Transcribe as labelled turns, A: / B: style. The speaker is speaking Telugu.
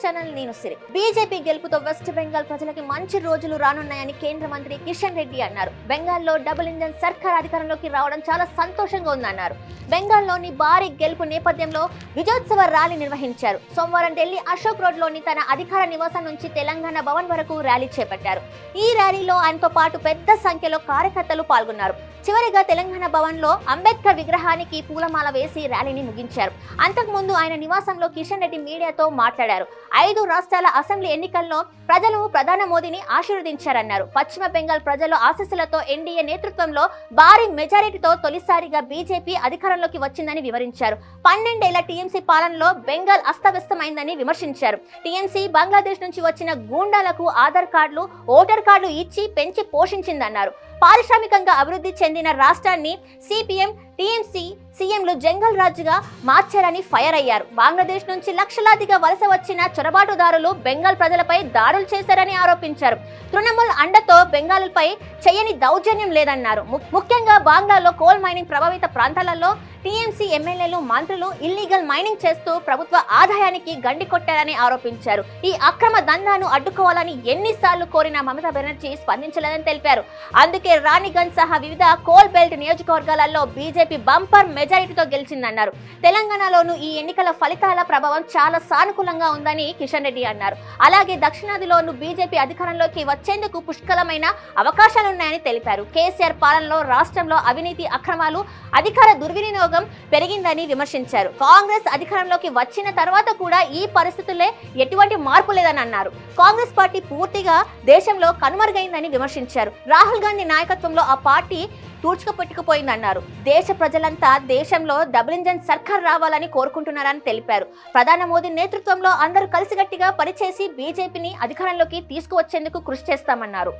A: ఛానల్ నేను సిరి. బీజేపీ గెలుపుతో వెస్ట్ బెంగాల్ ప్రజలకి మంచి రోజులు రానున్నాయని కేంద్ర మంత్రి కిషన్ రెడ్డి అన్నారు. బెంగాల్లో డబుల్ ఇంజన్ సర్కార్ అధికారంలోకి రావడం చాలా సంతోషంగా ఉందన్నారు. బెంగాల్లోని భారీ గెలుపు నేపథ్యంలో విజయోత్సవ ర్యాలీ నిర్వహించారు. సోమవారం ఢిల్లీ అశోక్ రోడ్ లోని తన అధికార నివాసం నుంచి తెలంగాణ భవన్ వరకు ర్యాలీ చేపట్టారు. ఈ ర్యాలీలో ఆయనతో పాటు పెద్ద సంఖ్యలో కార్యకర్తలు పాల్గొన్నారు. చివరిగా తెలంగాణ భవన్ లో అంబేద్కర్ విగ్రహానికి పూలమాల వేసి ర్యాలీని ముగించారు. అంతకుముందు ఆయన నివాసంలో కిషన్ రెడ్డి మీడియాతో మాట్లాడారు. 5 రాష్ట్రాల అసెంబ్లీ ఎన్నికల్లో ప్రజలు ప్రధాని మోదీని ఆశీర్వదించారన్నారు. పశ్చిమ బెంగాల్ ప్రజల ఆశీస్సులతో ఎన్డీఏ నేతృత్వంలో భారీ మెజారిటీతో తొలిసారిగా బీజేపీ అధికారంలోకి వచ్చిందని వివరించారు. 12 ఏళ్ల టీఎంసీ పాలనలో బెంగాల్ అస్తవ్యస్తమైందని విమర్శించారు. టీఎంసీ బంగ్లాదేశ్ నుంచి వచ్చిన గూండాలకు ఆధార్ కార్డులు, ఓటర్ కార్డులు ఇచ్చి పెంచి పోషించిందన్నారు. పారిశ్రామికంగా అభివృద్ధి చెందిన రాష్ట్రాన్ని సిపిఎం, టీఎంసీ సీఎంలు జంగల్ రాజుగా మార్చారని ఫైర్ అయ్యారు. బంగ్లాదేశ్ నుంచి లక్షలాదిగా వలస వచ్చిన చొరబాటుదారులు బెంగాల్ ప్రజలపై దాడులు చేశారని ఆరోపించారు. తృణమూల్ అండతో బెంగాల్పై చేయని దౌర్జన్యం లేదన్నారు. ముఖ్యంగా బాంగ్లాలో కోల్ మైనింగ్ ప్రభావిత ప్రాంతాలలో టీఎంసీ ఎమ్మెల్యేలు, మంత్రులు ఇల్లీగల్ మైనింగ్ చేస్తూ ప్రభుత్వ ఆదాయానికి గండి కొట్టారని ఆరోపించారు. ఈ అక్రమ దందాను అడ్డుకోవాలని ఎన్నిసార్లు కోరిన మమతా బెనర్జీ స్పందించలేదని తెలిపారు. అందుకే రాణిగంజ్ సహా వివిధ కోల్ బెల్ట్ నియోజకవర్గాలలో బీజేపీ బంపర్ మెజారిటీతో గెలిచిందన్నారు. తెలంగాణలోనూ ఈ ఎన్నికల ఫలితాల ప్రభావం చాలా సానుకూలంగా ఉందని కిషన్ రెడ్డి అన్నారు. అలాగే దక్షిణాదిలోనూ బీజేపీ అధికారంలోకి వచ్చేందుకు పుష్కలమైన అవకాశాలున్నాయని తెలిపారు. కేసీఆర్ పాలనలో రాష్ట్రంలో అవినీతి, అక్రమాలు, అధికార దుర్వినియోగం పెరిగిందని విమర్శించారు. కాంగ్రెస్ అధికారంలోకి వచ్చిన తర్వాత కూడా ఈ పరిస్థితుల్లో ఎటువంటి మార్పు లేదని అన్నారు. కాంగ్రెస్ పార్టీ పూర్తిగా దేశంలో కనుమరుగైందని విమర్శించారు. రాహుల్ గాంధీ నాయకత్వంలో ఆ పార్టీ తుడుచుకుపెట్టుకుపోయిందన్నారు. దేశ ప్రజలంతా దేశంలో డబుల్ ఇంజన్ సర్కార్ రావాలని కోరుకుంటున్నారని తెలిపారు. ప్రధాని మోదీ నేతృత్వంలో అందరూ కలిసికట్టిగా పనిచేసి బీజేపీని అధికారంలోకి తీసుకువచ్చేందుకు కృషి చేస్తామన్నారు.